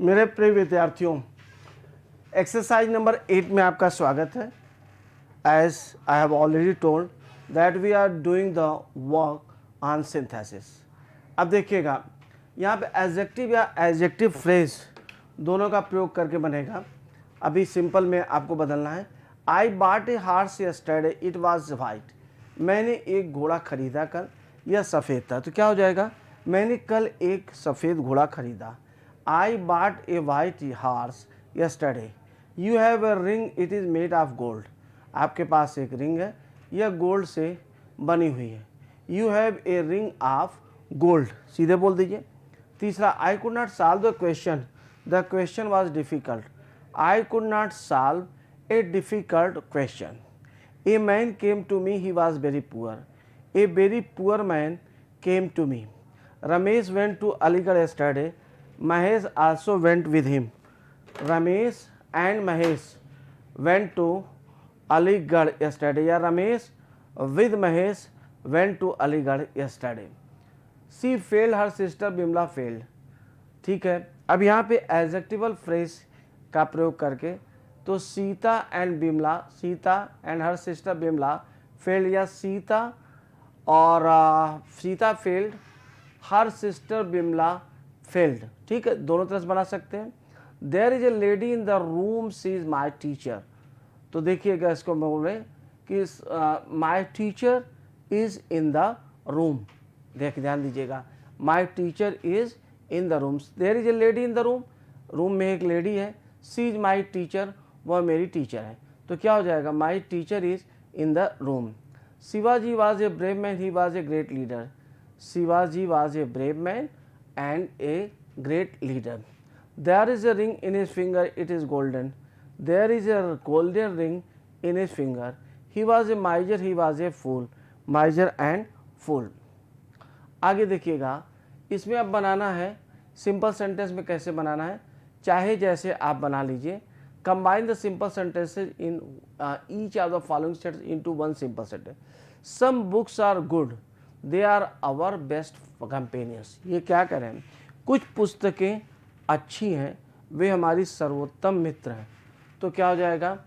मेरे प्रिय विद्यार्थियों, एक्सरसाइज नंबर 8 में आपका स्वागत है। As I have already told that we are doing the work on synthesis. अब देखिएगा, यहाँ पे एडजेक्टिव या एडजेक्टिव फ्रेज दोनों का प्रयोग करके बनेगा। अभी सिंपल में आपको बदलना है। I bought a horse yesterday, it was white. मैंने एक घोड़ा खरीदा कल, यह सफ़ेद था। तो क्या हो जाएगा, मैंने कल एक सफ़ेद घोड़ा खरीदा। I bought a white horse yesterday. You have a ring, it is made of gold. आपके पास एक रिंग है, यह गोल्ड से बनी हुई है। You have a ring of gold. सीधे बोल दीजिए। तीसरा, I could not solve the question. The question was difficult. I could not solve a difficult question. A man came to me, he was very poor. A very poor man came to me. Ramesh went to Aligarh yesterday. Mahesh also went with him. Ramesh and Mahesh went to Aligarh yesterday. या Ramesh with Mahesh went to Aligarh yesterday. She failed, her sister Bimla failed. ठीक है। अब यहाँ पे adjectival phrase का प्रयोग करके तो Sita and Bimla, Sita and her sister Bimla failed, या सीता और Sita failed, her sister Bimla failed. ठीक है, दोनों तरह से बना सकते हैं। There is a lady in the room, she is my teacher. तो देखिएगा, इसको मैं बोल रहे कि my teacher is in the room. ध्यान दीजिएगा, my teacher is in the room. There is a lady in the room, room में एक लेडी है। सी इज माई टीचर, वह मेरी टीचर है। तो क्या हो जाएगा, माई teacher is in the room. Shivaji was a brave man, he was a great leader. Shivaji was a brave man and a great leader. There is a ring in his finger, it is golden. There is a golden ring in his finger. He was a miser, he was a fool. Miser and fool. आगे देखिएगा, इसमें अब बनाना है simple sentence में। कैसे बनाना है, चाहे जैसे आप बना लीजिए। Combine the simple sentences in each of the following sentence into one simple sentence. Some books are good, they are our best companions. ये क्या करें, कुछ पुस्तकें अच्छी हैं, वे हमारी सर्वोत्तम मित्र हैं। तो क्या हो जाएगा,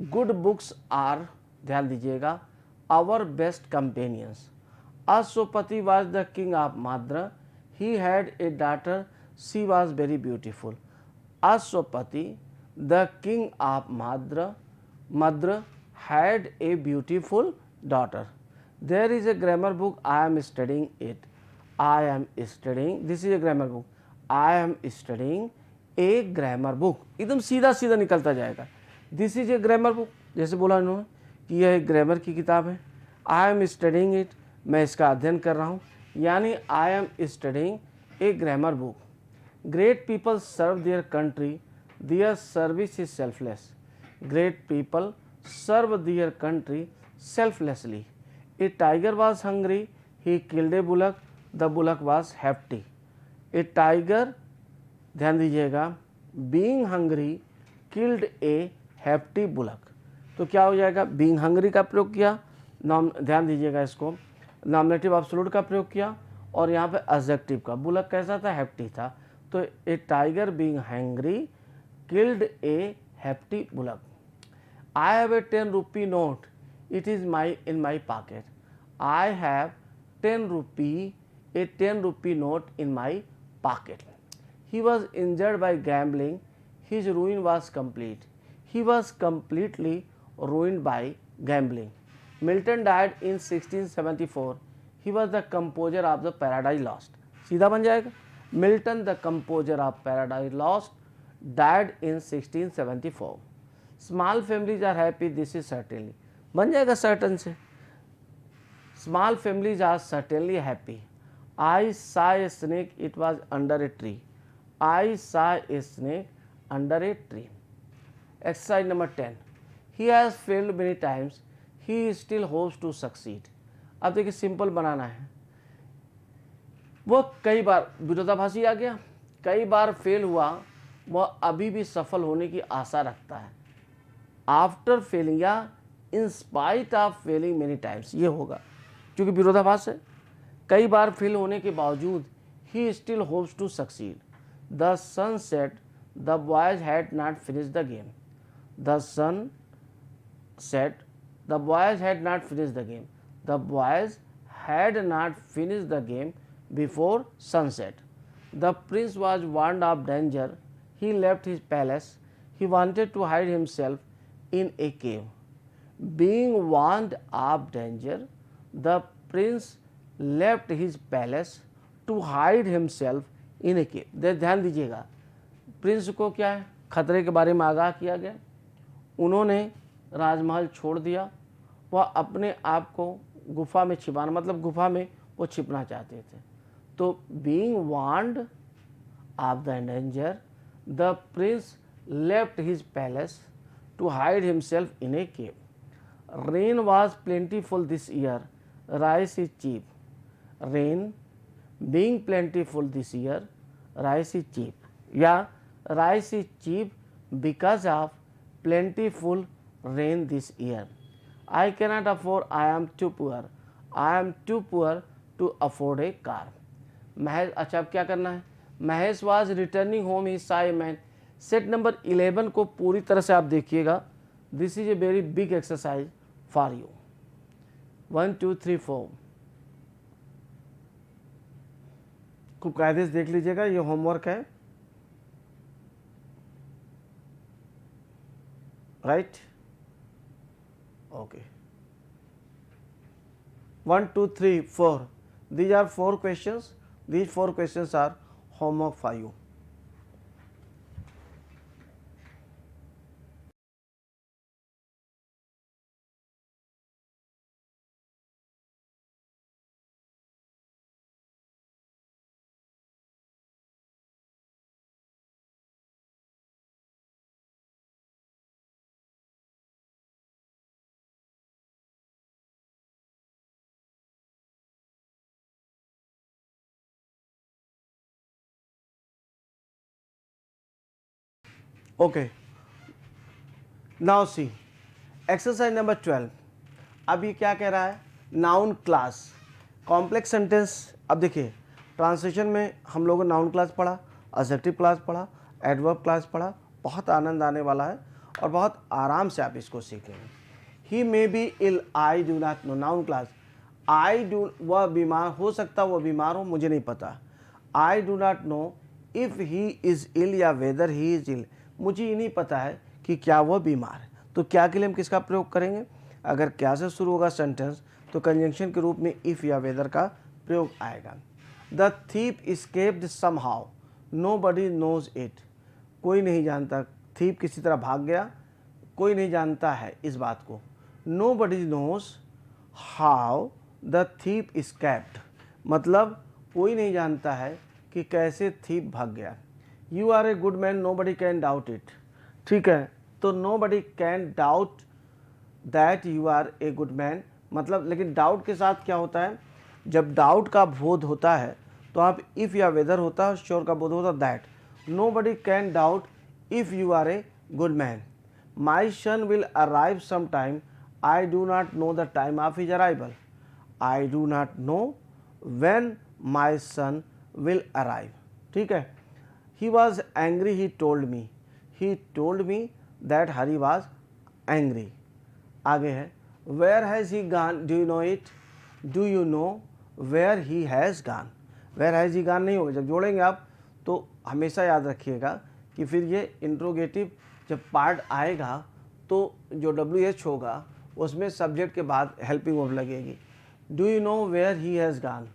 गुड बुक्स आर, ध्यान दीजिएगा, our best companions. Ashwapati was the king of Madra, he had a daughter, she was very beautiful. Ashwapati the king of Madra had a beautiful daughter. There is a grammar book, I am studying it. I am studying, this is a grammar book. I am studying a grammar book. एकदम सीधा सीधा निकलता जाएगा। This is a grammar book, जैसे बोला उन्होंने कि यह एक ग्रामर की किताब है। I am studying it, मैं इसका अध्ययन कर रहा हूँ, यानी I am studying a grammar book. Great people serve their country, their service is selfless. Great people serve their country selflessly. A tiger was hungry, he killed a bullock, the bullock was hefty. A tiger, ध्यान दीजिएगा, being hungry killed a hefty bullock. तो क्या हो जाएगा, being hungry का प्रयोग किया, ध्यान दीजिएगा, इसको नॉमिनेटिव एब्सोल्यूट का प्रयोग किया, और यहाँ पे एडजेक्टिव का। बुलक कैसा था, hefty था। तो a tiger being hungry killed a hefty bullock. I have a 10 rupee note, it is in my pocket. I have 10 rupee, a 10 rupee note in my pocket. He was injured by gambling, his ruin was complete. He was completely ruined by gambling. Milton died in 1674. He was the composer of the Paradise Lost. सीधा बन जाएगा, Milton the composer of Paradise Lost died in 1674. Small families are happy, this is certainly, बन जाएगा certain से। Small families are certainly happy. I saw a snake, it was under a tree. I saw a snake under a tree. Exercise number 10. He has failed many times, he still hopes to succeed. अब देखिए, simple बनाना है। वो कई बार, विरोधाभासी आ गया, कई बार fail हुआ, वह अभी भी सफल होने की आशा रखता है। आफ्टर फेलिंग या in spite of Fehling many times, ये होगा क्योंकि विरोधाभास है। कई बार फेल होने के बावजूद he still hopes to succeed. The sun set The boys had not finished the game. The son said, the boys had not finished the game. The boys had not finished the game before sunset. The prince was warned of danger. He left his palace. He wanted to hide himself in a cave. Being warned of danger, the prince left his palace to hide himself in a cave. ध्यान दीजिएगा, Prince को क्या है, खतरे के बारे में आगाह किया गया, उन्होंने राजमहल छोड़ दिया, वह अपने आप को गुफा में छिपाना, मतलब गुफा में वो छिपना चाहते थे. तो being warned of the danger, the prince left his palace to hide himself in a cave. Rain was plentiful this year. Rice is cheap. Rain being plentiful this year, rice is cheap. Yeah, rice is cheap because of plentiful rain this year. I cannot afford. I am too poor. I am too poor to afford a car. Mahesh, अच्छा अब क्या करना है, Mahesh was returning home he Sai man. Set number 11 को पूरी तरह से आप देखिएगा. This is a very big exercise for you. 1 2 3 4 खूब कायदे से देख लीजिएगा, ये होमवर्क है. Right, okay. 1 2 3 4, these are 4 questions. These 4 questions are homework for you. Okay, now see exercise number 12. अब ये क्या कह रहा है, नाउन क्लास कॉम्प्लेक्स सेंटेंस. अब देखिए ट्रांसलेशन में हम लोगों ने नाउन क्लास पढ़ा, एडजेक्टिव क्लास पढ़ा, एडवर्ब क्लास पढ़ा. बहुत आनंद आने वाला है और बहुत आराम से आप इसको सीखेंगे. He may be ill, I do not know. Noun clause, I do, वह बीमार हो सकता, वह बीमार हो, मुझे नहीं पता. I do not know if he is ill या वेदर ही इज़ इल. मुझे ये नहीं पता है कि क्या वह बीमार है. तो क्या के लिए हम किसका प्रयोग करेंगे, अगर क्या से शुरू होगा सेंटेंस तो कंजंक्शन के रूप में इफ़ या वेदर का प्रयोग आएगा. The thief escaped somehow, nobody knows it. कोई नहीं जानता, थीप किसी तरह भाग गया, कोई नहीं जानता है इस बात को. Nobody knows how the thief escaped, मतलब कोई नहीं जानता है कि कैसे थीप भाग गया. You are a good man, nobody can doubt it. ठीक है, तो nobody can doubt that you are a good man, मतलब लेकिन डाउट के साथ क्या होता है, जब डाउट का बोध होता है तो आप इफ़ या वेदर होता है, श्योर का बोध होता है that. Nobody can doubt if you are a good man. My son will arrive some time, I do not know the time of his arrival. I do not know when my son will arrive. ठीक है. He was angry, he told me. He told me that Hari was angry. आगे है, where has he gone, do you know it? Do you know where he has gone? Where has he gone नहीं होगा, जब जोड़ेंगे आप तो हमेशा याद रखिएगा कि फिर ये इंट्रोगेटिव जब पार्ट आएगा तो जो WH होगा उसमें सब्जेक्ट के बाद हेल्पिंग वर्ब लगेगी. Do you know where he has gone?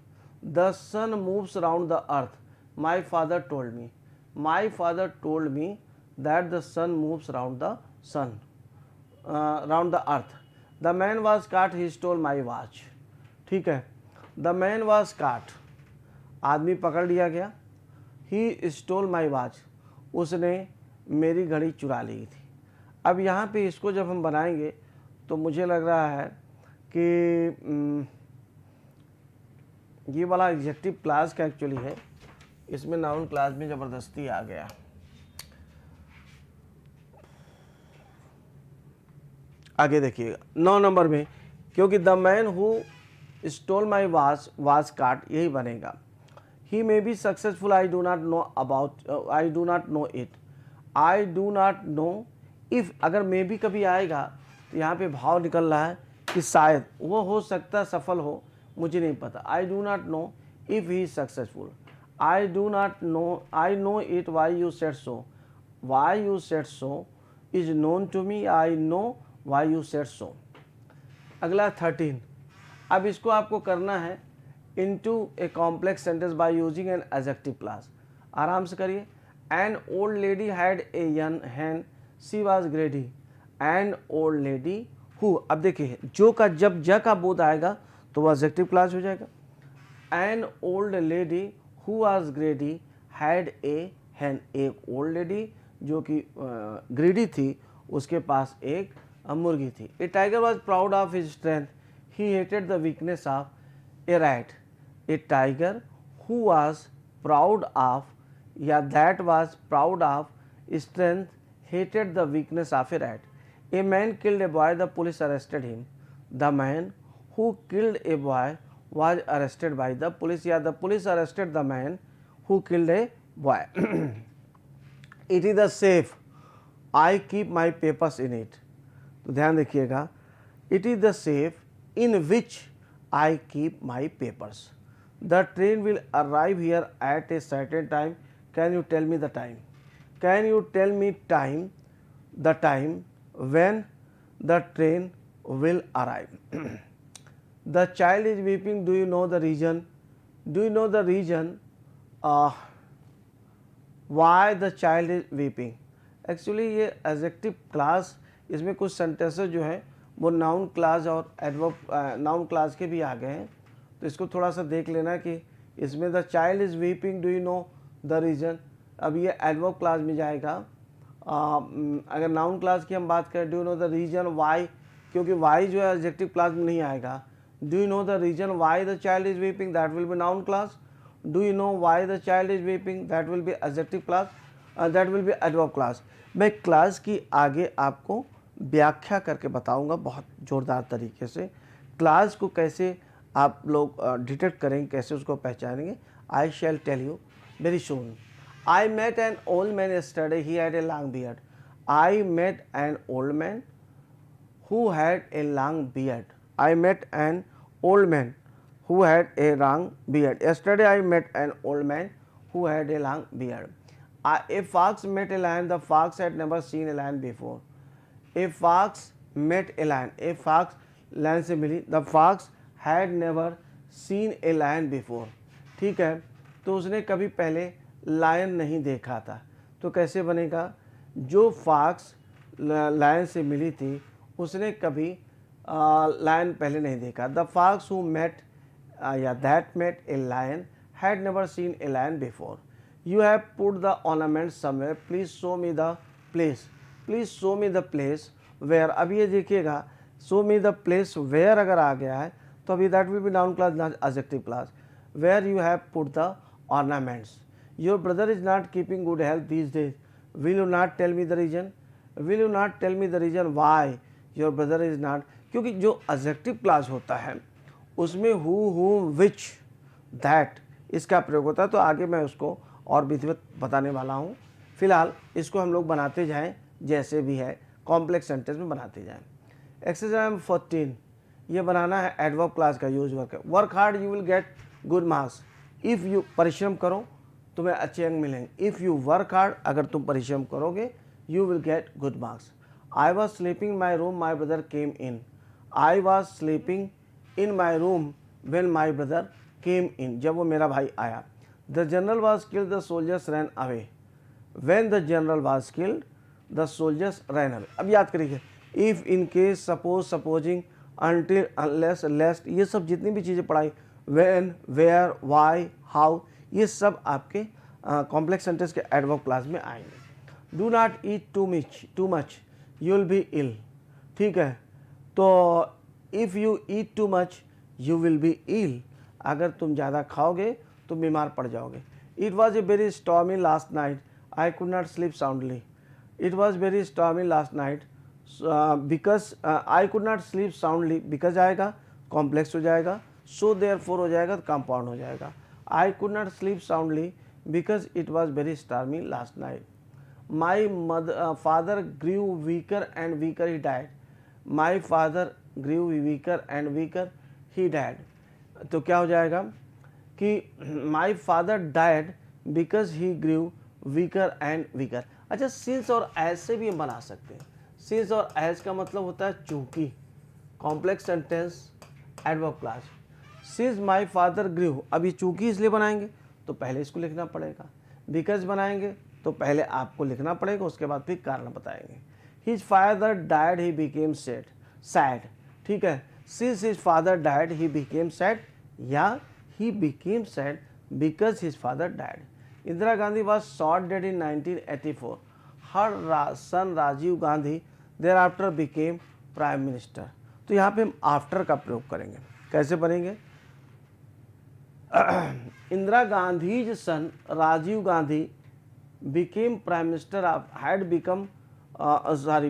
The sun moves around the earth. My father told me. My father told me that the sun moves around the sun, around the earth. The man was caught, he stole my watch. ठीक है, the man was caught, आदमी पकड़ लिया गया. He stole my watch, उसने मेरी घड़ी चुरा ली थी. अब यहाँ पे इसको जब हम बनाएंगे तो मुझे लग रहा है कि ये वाला एडजेक्टिव क्लास का एक्चुअली है, इसमें नाउन क्लास में ज़बरदस्ती आ गया. आगे देखिएगा 9 नंबर में, क्योंकि the man who stole my was caught, यही बनेगा. He may be successful, I do not know about, I do not know it. I do not know if, अगर मे भी कभी आएगा तो यहाँ पे भाव निकल रहा है कि शायद वो हो सकता सफल हो, मुझे नहीं पता। I do not know if he is successful. I do not know, I know it why you said so. Why you said so is known to me, I know why you said so. अगला 13, अब इसको आपको करना है into a complex sentence by using an adjective clause. आराम से करिए। An old lady had a young hen, she was greedy. An old lady who, अब देखिए जो का जब ज का बोध आएगा तो वह एडजेक्टिव क्लास हो जाएगा। An old lady who was greedy had a hen, एक ओल्ड लेडी जो कि ग्रेडी थी, उसके पास एक मुर्गी थी। A tiger was proud of his strength, he hated the weakness of a rat. A tiger who was proud of, या that was proud of strength hated the weakness of a rat. A man killed a boy, the police arrested him. The man who killed a boy was arrested by the police, या the police arrested the man who killed a boy. It is the safe, I keep my papers in it. तो ध्यान देखिएगा, it is the safe in which I keep my papers. The train will arrive here at a certain time. Can you tell me the time? Can you tell me the time when the train will arrive? The child is weeping. Do you know the reason? Do you know the reason why the child is weeping? Actually ये adjective class, इसमें कुछ sentences जो हैं वो noun class और adverb noun class के भी आ गए हैं, तो इसको थोड़ा सा देख लेना कि इसमें the child is weeping, do you know the reason, अब ये एडवर्ब क्लास में जाएगा। अगर नाउन क्लास की हम बात करें, do you know the reason why, क्योंकि वाई जो है एडजेक्टिव क्लास में नहीं आएगा। Do you know the reason why the child is weeping? That will be noun class. Do you know why the child is weeping? That will be adjective class. That will be adverb class. मैं class की आगे आपको व्याख्या करके बताऊंगा बहुत ज़ोरदार तरीके से। क्लास को कैसे आप लोग डिटेक्ट करेंगे, कैसे उसको पहचानेंगे, I shall tell you very soon. I met an old man yesterday. He had a long beard. I met an old man who had a long beard. I met an old man who had a long beard. Yesterday I met an old man who had a long beard. A fox met a lion. The fox had never seen a lion before. A fox met a lion. A fox lion से मिली. The fox had never seen a lion before. ठीक है, तो उसने कभी पहले lion नहीं देखा था। तो कैसे बनेगा? जो फॉक्स लायन से मिली थी उसने कभी लायन पहले नहीं देखा। द फॉक्स हु मेट या that met a lion had never seen a lion before. You have put the ornament somewhere, please show me the place. Please show me the place where, अब ये देखिएगा show me the place where अगर आ गया है तो अभी that will be noun clause not adjective clause. Where you have put the ornaments. Your brother is not keeping good health these days, will you not tell me the reason. Will you not tell me the reason why your brother is not, क्योंकि जो adjective class होता है उसमें who, हुम, विच, that इसका प्रयोग होता है। तो आगे मैं उसको और विधिवत बताने वाला हूँ। फिलहाल इसको हम लोग बनाते जाएं, जैसे भी है कॉम्प्लेक्स सेंटेंस में बनाते जाएं। एक्सरसाइज 14 ये बनाना है एडवर्ब क्लास का use work. Work hard you will get good marks. If you, परिश्रम करो तुम्हें अच्छे अंक मिलेंगे। इफ़ यू वर्क हार्ड, अगर तुम परिश्रम करोगे, you will get good marks. I was sleeping my room, my brother came in. I was sleeping in my room when my brother came in, जब वो मेरा भाई आया। The general was killed, the soldiers ran away. When the general was killed the soldiers ran away. अब याद करिए, if, in case, suppose, supposing, until, unless, lest, ये सब जितनी भी चीज़ें पढ़ाई, वेन, वेयर, वाई, हाउ, ये सब आपके कॉम्प्लेक्स सेंटेंस के एडवर्ब क्लास में आएंगे। Do not eat too much you will be ill. ठीक है, तो if you eat too much you will be ill, अगर तुम ज़्यादा खाओगे तो बीमार पड़ जाओगे। It was a very stormy last night, I could not sleep soundly. It was very stormy last night because I could not sleep soundly, because आएगा complex हो जाएगा, सो देयरफॉर हो जाएगा तो कंपाउंड हो जाएगा। आई could not sleep soundly because it was very stormy last night. My father grew weaker and weaker, he died. My father grew weaker and weaker, he died. तो क्या हो जाएगा कि my father died because he grew weaker and weaker. अच्छा, since और as से भी हम बना सकते हैं. since और as का मतलब होता है चूंकि, complex sentence, adverb class. since my father grew, अभी चूंकि इसलिए बनाएंगे तो पहले इसको लिखना पड़ेगा. because बनाएंगे तो पहले आपको लिखना पड़ेगा, उसके बाद फिर कारण बताएंगे. His father died, he became sad. ठीक है. Since his father died, he became sad. या he became sad because his father died. Indira Gandhi was shot dead in 1984. Her son Rajiv Gandhi thereafter became prime minister. तो यहाँ पे हम after का प्रयोग करेंगे. कैसे बनेंगे? Indira Gandhi's son Rajiv Gandhi became prime minister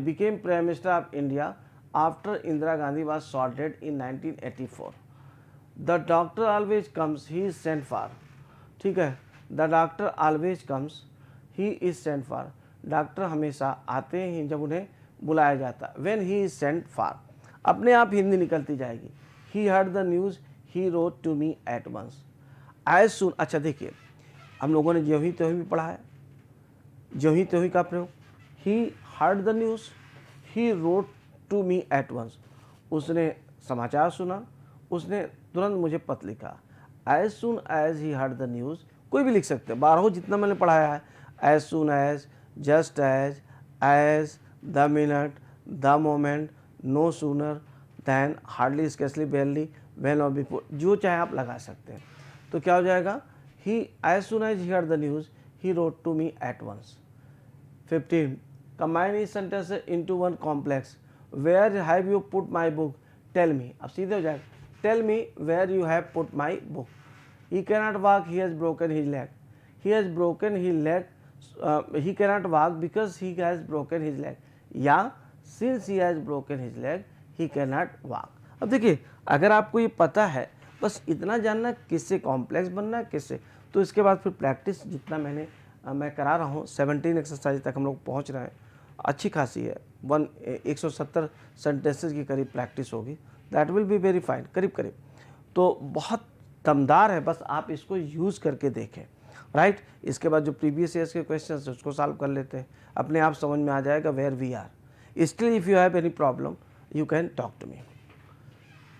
became prime minister of India after Indira Gandhi was shot dead in 1984. The doctor always comes, he is sent for. ठीक है. The doctor always comes, he is sent for. Doctor हमेशा आते हैं जब उन्हें बुलाया जाता. When he is sent for, अपने आप हिंदी निकलती जाएगी. He heard the news, he wrote to me at once. As soon, अच्छा देखिए, हम लोगों ने जो ही तो भी पढ़ा है, जो ही तो ही का प्रयोग. He heard the news, he wrote to me at once. उसने समाचार सुना, उसने तुरंत मुझे पत्र लिखा. As soon as he heard the news, कोई भी लिख सकते हैं, 12 जितना मैंने पढ़ाया है. As soon as, just as, the minute, the moment, no sooner than, hardly, scarcely, barely, when or before, जो चाहे आप लगा सकते हैं. तो क्या हो जाएगा? As soon as he heard the news, he wrote to me at once. 15. Combine each sentence into one complex. Where have you put my book? Tell me. अब सीधे हो जाएगा. Tell me where you have put my book. He cannot walk, he has broken his leg. He has broken his leg. He cannot walk because he has broken his leg. या since he has broken his leg, he cannot walk. अब देखिए, अगर आपको ये पता है, बस इतना जानना किससे कॉम्प्लेक्स बनना है, किससे, तो इसके बाद फिर प्रैक्टिस जितना मैं करा रहा हूँ, 17 एक्सरसाइज तक हम लोग पहुँच रहे हैं, अच्छी खासी है. 170 सेंटेंसेस की करीब प्रैक्टिस होगी. That will be very fine, करीब करीब. तो बहुत दमदार है, बस आप इसको यूज़ करके देखें. राइट. इसके बाद जो प्रीवियस ईयर्स के क्वेश्चन है उसको सॉल्व कर लेते हैं, अपने आप समझ में आ जाएगा where we are. Still if you have any problem you can talk to me.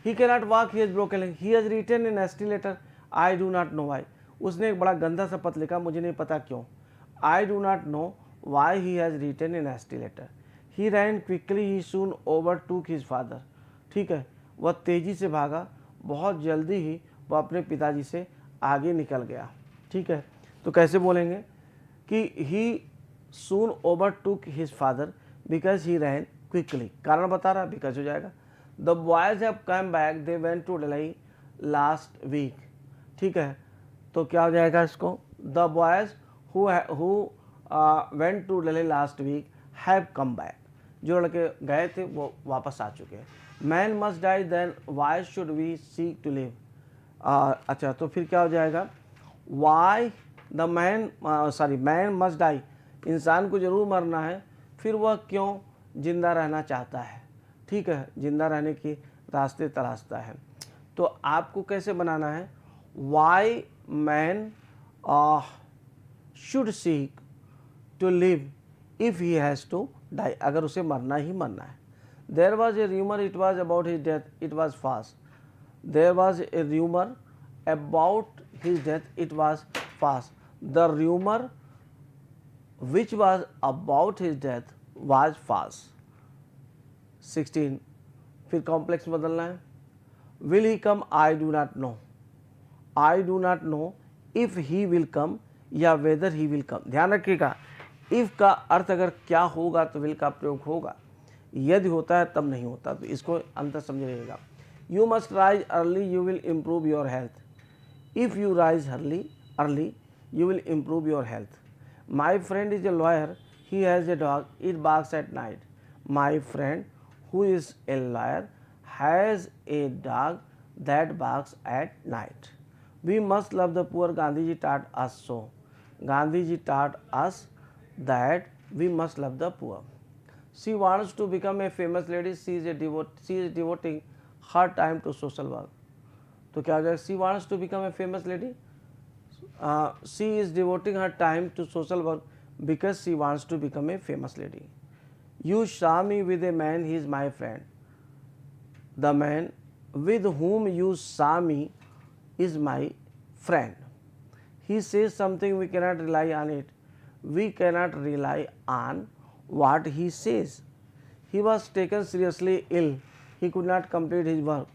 He can not walk, he has broken leg. He has written in hasty letter, I do not know why. उसने एक बड़ा गंदा सा पत्र लिखा, मुझे नहीं पता क्यों. I do not know why he has written in hasty letter. He ran quickly, he soon overtook his father. ठीक है. वह तेज़ी से भागा, बहुत जल्दी ही वह अपने पिताजी से आगे निकल गया. ठीक है. तो कैसे बोलेंगे कि he soon overtook his father because he ran quickly. कारण बता रहा, बिकॉज हो जाएगा. The boys have come back, they went to Delhi last week. ठीक है. तो क्या हो जाएगा इसको? The boys who went to Delhi last week have come back. जो लड़के गए थे वो वापस आ चुके हैं. Man must die, then why should we seek to live. अच्छा, तो फिर क्या हो जाएगा? Why the man must die. इंसान को जरूर मरना है, फिर वह क्यों जिंदा रहना चाहता है. ठीक है. जिंदा रहने की रास्ते तलाशता है. तो आपको कैसे बनाना है? Why man should seek to live if he has to die. अगर उसे मरना ही मरना है. There was a rumour, it was about his death, it was fast. There was a rumour about his death, it was fast. The rumour which was about his death was false. 16. फिर complex बदलना है. Will he come? I do not know. I do not know if he will come या whether he will come. ध्यान रखिएगा, if का अर्थ अगर क्या होगा तो will का प्रयोग होगा, यदि होता है तब नहीं होता. तो इसको अंतर समझिएगा. You must rise early, you will improve your health. If you rise early, you will improve your health. My friend is a lawyer, he has a dog, it barks at night. My friend who is a lawyer has a dog that barks at night. We must love the poor, Gandhiji taught us so. Gandhiji taught us that we must love the poor. She wants to become a famous lady, she is devoting her time to social work. तो क्या हो जाएगा, she wants to become a famous lady, she is devoting her time to social work because she wants to become a famous lady. You saw me with a man, he is my friend. The man with whom you saw me is my friend. He says something, we cannot rely on it. We cannot rely on what he says. He was taken seriously ill. He could not complete his work.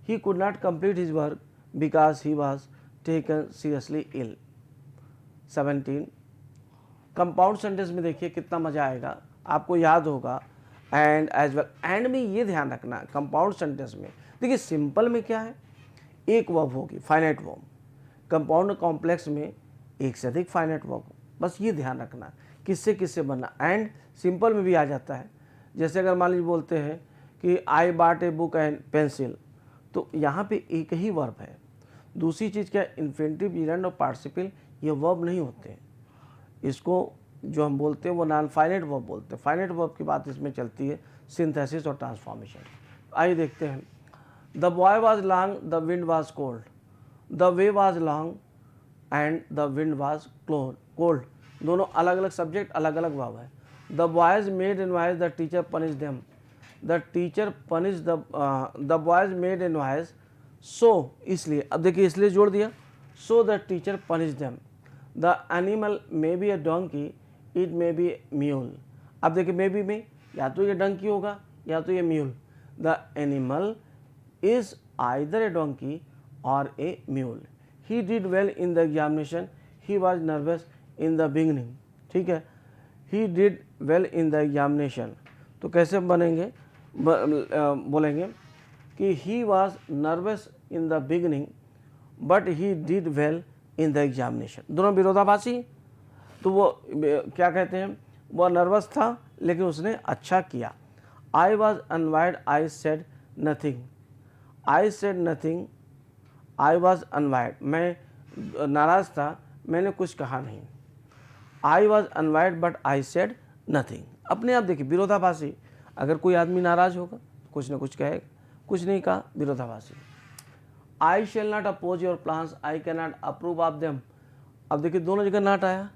He could not complete his work because he was taken seriously ill. 17. Compound sentence में देखिए कितना मजा आएगा, आपको याद होगा। And as well, and में ये ध्यान रखना, कंपाउंड सेंटेंस में देखिए सिंपल में क्या है, एक वर्ब होगी फाइनाइट वर्ब, कंपाउंड कॉम्प्लेक्स में एक से अधिक फाइनाइट वर्ब, बस ये ध्यान रखना किससे किससे बनना। एंड सिंपल में भी आ जाता है, जैसे अगर मान लीजिए बोलते हैं कि I bought a book and pencil, तो यहाँ पे एक ही वर्ब है। दूसरी चीज़ क्या है, इन्फिनिटिव, जेरेंड और पार्टिसिपल ये वर्ब नहीं होते हैं, इसको जो हम बोलते हैं वो नॉन फाइनाइट वर्ब बोलते हैं। फाइनाइट वर्ब की बात इसमें चलती है, सिंथेसिस और ट्रांसफॉर्मेशन। आइए देखते हैं। The boy was long, the wind was cold, the way was long and the wind was cold, दोनों अलग अलग सब्जेक्ट, अलग अलग वर्ब है। The boys made an voice, the teacher punish them, the teacher punish the boys made an voice, so इसलिए, अब देखिए इसलिए जोड़ दिया, so the teacher punish them. The animal may be a donkey, it may be mule. अब देखिए may be में या तो ये डंकी होगा या तो ये mule. The animal is either a donkey और a mule. He did well in the examination, he was nervous in the beginning. ठीक है, he did well in the examination, तो कैसे बनेंगे, बोलेंगे कि he was nervous in the beginning but he did well in the examination. दोनों विरोधाभासी, तो वो क्या कहते हैं, वो नर्वस था लेकिन उसने अच्छा किया। I was annoyed, I said nothing, I said nothing, I was annoyed, मैं नाराज़ था, मैंने कुछ कहा नहीं। I was annoyed but I said nothing, अपने आप देखिए विरोधाभासी, अगर कोई आदमी नाराज़ होगा कुछ ना कुछ कहेगा, कुछ नहीं कहा, विरोधाभासी। I shall not oppose your plans, I can not approve of them, अब देखिए दोनों जगह नॉट आया।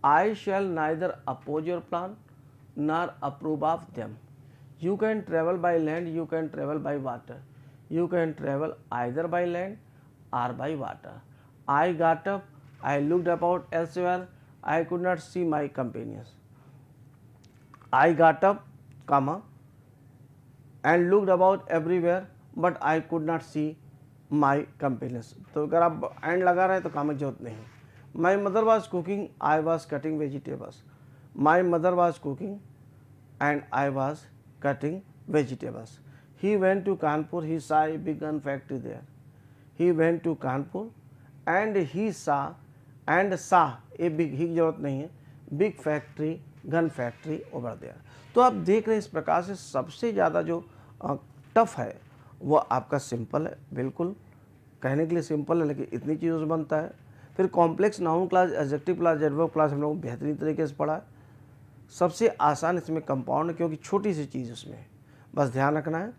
I shall neither oppose your plan nor approve of them. You can travel by land, you can travel by water. You can travel either by land or by water. I got up, I looked about elsewhere, I could not see my companions. I got up, comma, and looked about everywhere, but I could not see my companions. तो अगर आप and लगा रहे हैं तो काम की जरूरत नहीं। My mother was cooking, I was cutting vegetables. My mother was cooking and I was cutting vegetables. He went to Kanpur, he saw a big gun factory there. He went to Kanpur and he saw a big, ही की जरूरत नहीं है, big factory, gun factory over there. तो आप देख रहे हैं इस प्रकार से सबसे ज़्यादा जो टफ है वो आपका सिंपल है, बिल्कुल कहने के लिए सिंपल है लेकिन इतनी चीज़ों से बनता है। फिर complex noun class, adjective class, adverb class हम लोगों को बेहतरीन तरीके से पढ़ा है। सबसे आसान इसमें कंपाउंड, क्योंकि छोटी सी चीज़ उसमें बस ध्यान रखना है।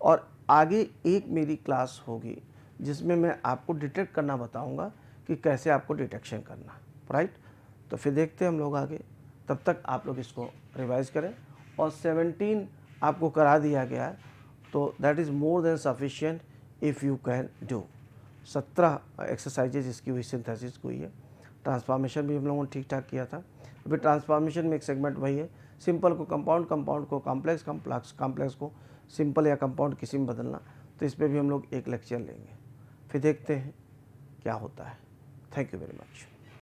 और आगे एक मेरी क्लास होगी जिसमें मैं आपको डिटेक्ट करना बताऊंगा कि कैसे आपको डिटेक्शन करना, राइट। तो फिर देखते हैं हम लोग आगे, तब तक आप लोग इसको रिवाइज करें। और 17 आपको करा दिया गया है, तो that is more than sufficient if you can do. 17 exercises इसकी हुई, सिंथेसिस की हुई है। ट्रांसफॉर्मेशन भी हम लोगों ने ठीक ठाक किया था। अभी ट्रांसफॉर्मेशन में एक सेगमेंट वही है, सिंपल को कंपाउंड, कंपाउंड को कॉम्प्लेक्स, कॉम्प्लेक्स को सिंपल या कंपाउंड किसी में बदलना। तो इस पर भी हम लोग एक लेक्चर लेंगे, फिर देखते हैं क्या होता है। Thank you very much.